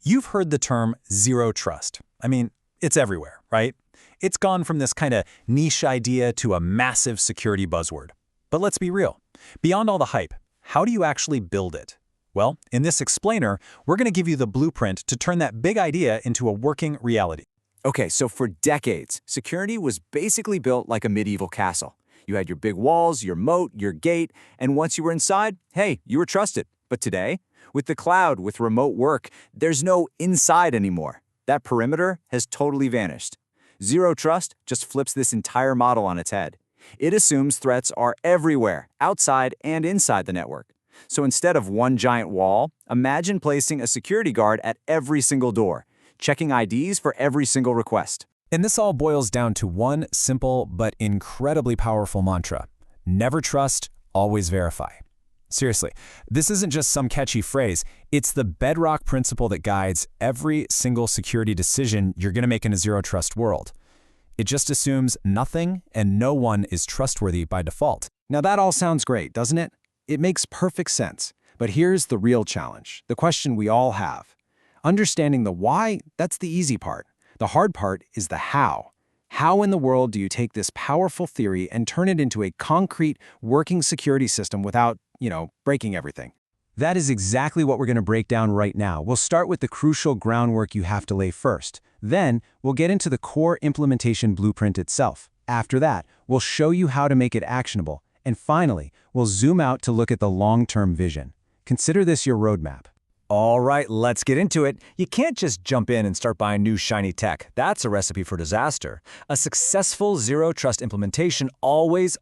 You've heard the term zero trust. I mean, it's everywhere, right? It's gone from this kind of niche idea to a massive security buzzword. But let's be real. Beyond all the hype, how do you actually build it? Well, in this explainer, we're going to give you the blueprint to turn that big idea into a working reality. Okay, so for decades, security was basically built like a medieval castle. You had your big walls, your moat, your gate, and once you were inside, hey, you were trusted. But today, with the cloud, with remote work, there's no inside anymore. That perimeter has totally vanished. Zero trust just flips this entire model on its head. It assumes threats are everywhere, outside and inside the network. So instead of one giant wall, imagine placing a security guard at every single door, checking IDs for every single request. And this all boils down to one simple but incredibly powerful mantra: never trust, always verify. Seriously, this isn't just some catchy phrase. It's the bedrock principle that guides every single security decision you're going to make in a zero-trust world. It just assumes nothing and no one is trustworthy by default. Now that all sounds great, doesn't it? It makes perfect sense. But here's the real challenge, the question we all have. Understanding the why, that's the easy part. The hard part is the how. How in the world do you take this powerful theory and turn it into a concrete, working security system without, breaking everything? That is exactly what we're going to break down right now. We'll start with the crucial groundwork you have to lay first. Then, we'll get into the core implementation blueprint itself. After that, we'll show you how to make it actionable. And finally, we'll zoom out to look at the long-term vision. Consider this your roadmap. All right, let's get into it. You can't just jump in and start buying new shiny tech. That's a recipe for disaster. A successful zero-trust implementation always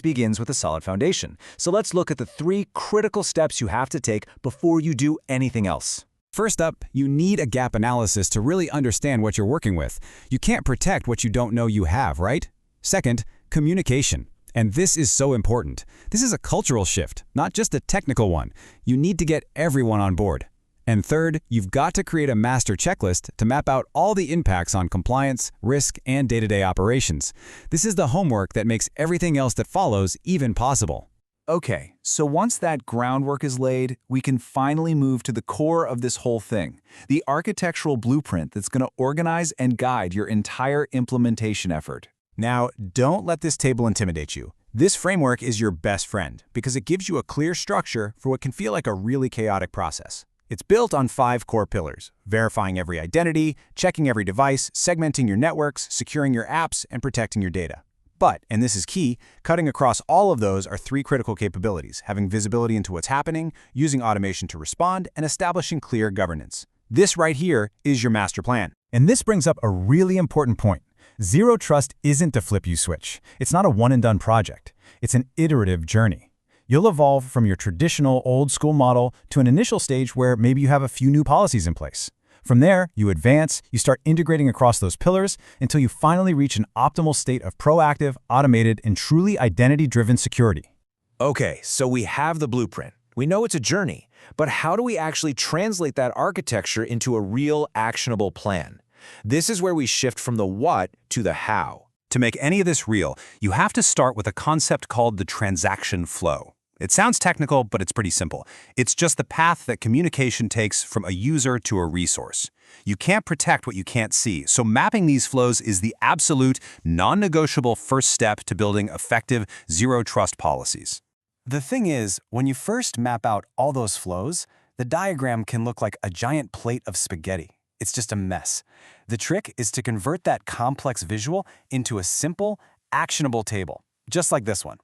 begins with a solid foundation. So let's look at the 3 critical steps you have to take before you do anything else. First up, you need a gap analysis to really understand what you're working with. You can't protect what you don't know you have, right? Second, communication. And this is so important. This is a cultural shift, not just a technical one. You need to get everyone on board. And third, you've got to create a master checklist to map out all the impacts on compliance, risk, and day-to-day operations. This is the homework that makes everything else that follows even possible. Okay, so once that groundwork is laid, we can finally move to the core of this whole thing, the architectural blueprint that's going to organize and guide your entire implementation effort. Now, don't let this table intimidate you. This framework is your best friend because it gives you a clear structure for what can feel like a really chaotic process. It's built on 5 core pillars: verifying every identity, checking every device, segmenting your networks, securing your apps, and protecting your data. But, and this is key, cutting across all of those are 3 critical capabilities: having visibility into what's happening, using automation to respond, and establishing clear governance. This right here is your master plan. And this brings up a really important point. Zero trust isn't a flip you switch. It's not a one-and-done project. It's an iterative journey. You'll evolve from your traditional old-school model to an initial stage where maybe you have a few new policies in place. From there, you advance, you start integrating across those pillars until you finally reach an optimal state of proactive, automated, and truly identity-driven security. Okay, so we have the blueprint. We know it's a journey, but how do we actually translate that architecture into a real, actionable plan? This is where we shift from the what to the how. To make any of this real, you have to start with a concept called the transaction flow. It sounds technical, but it's pretty simple. It's just the path that communication takes from a user to a resource. You can't protect what you can't see, so mapping these flows is the absolute, non-negotiable first step to building effective zero-trust policies. The thing is, when you first map out all those flows, the diagram can look like a giant plate of spaghetti. It's just a mess. The trick is to convert that complex visual into a simple, actionable table, just like this one.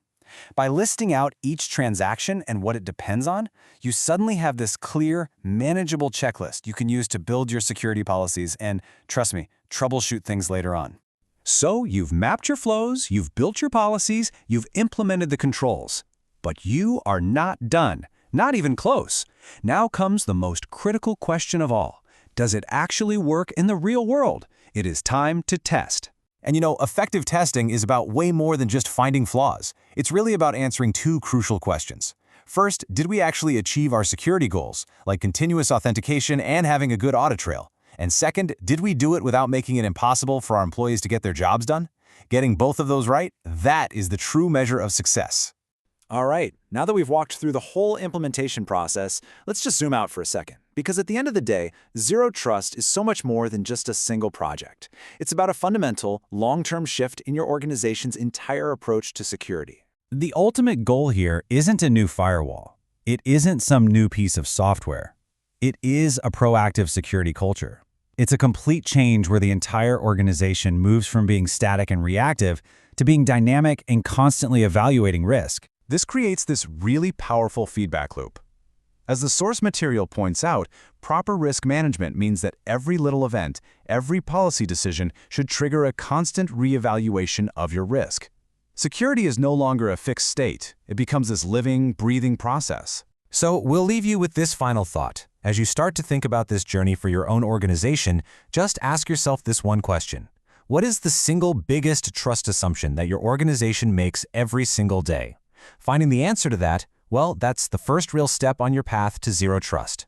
By listing out each transaction and what it depends on, you suddenly have this clear, manageable checklist you can use to build your security policies and, trust me, troubleshoot things later on. So you've mapped your flows, you've built your policies, you've implemented the controls. But you are not done, not even close. Now comes the most critical question of all. Does it actually work in the real world? It is time to test. And effective testing is about way more than just finding flaws. It's really about answering 2 crucial questions. First, did we actually achieve our security goals, like continuous authentication and having a good audit trail? And second, did we do it without making it impossible for our employees to get their jobs done? Getting both of those right, that is the true measure of success. All right, now that we've walked through the whole implementation process, let's just zoom out for a second. Because at the end of the day, zero trust is so much more than just a single project. It's about a fundamental, long-term shift in your organization's entire approach to security. The ultimate goal here isn't a new firewall. It isn't some new piece of software. It is a proactive security culture. It's a complete change where the entire organization moves from being static and reactive to being dynamic and constantly evaluating risk. This creates this really powerful feedback loop. As the source material points out, proper risk management means that every little event, every policy decision should trigger a constant reevaluation of your risk. Security is no longer a fixed state. It becomes this living, breathing process. So we'll leave you with this final thought. As you start to think about this journey for your own organization, just ask yourself this one question. What is the single biggest trust assumption that your organization makes every single day? Finding the answer to that, well, that's the first real step on your path to zero trust.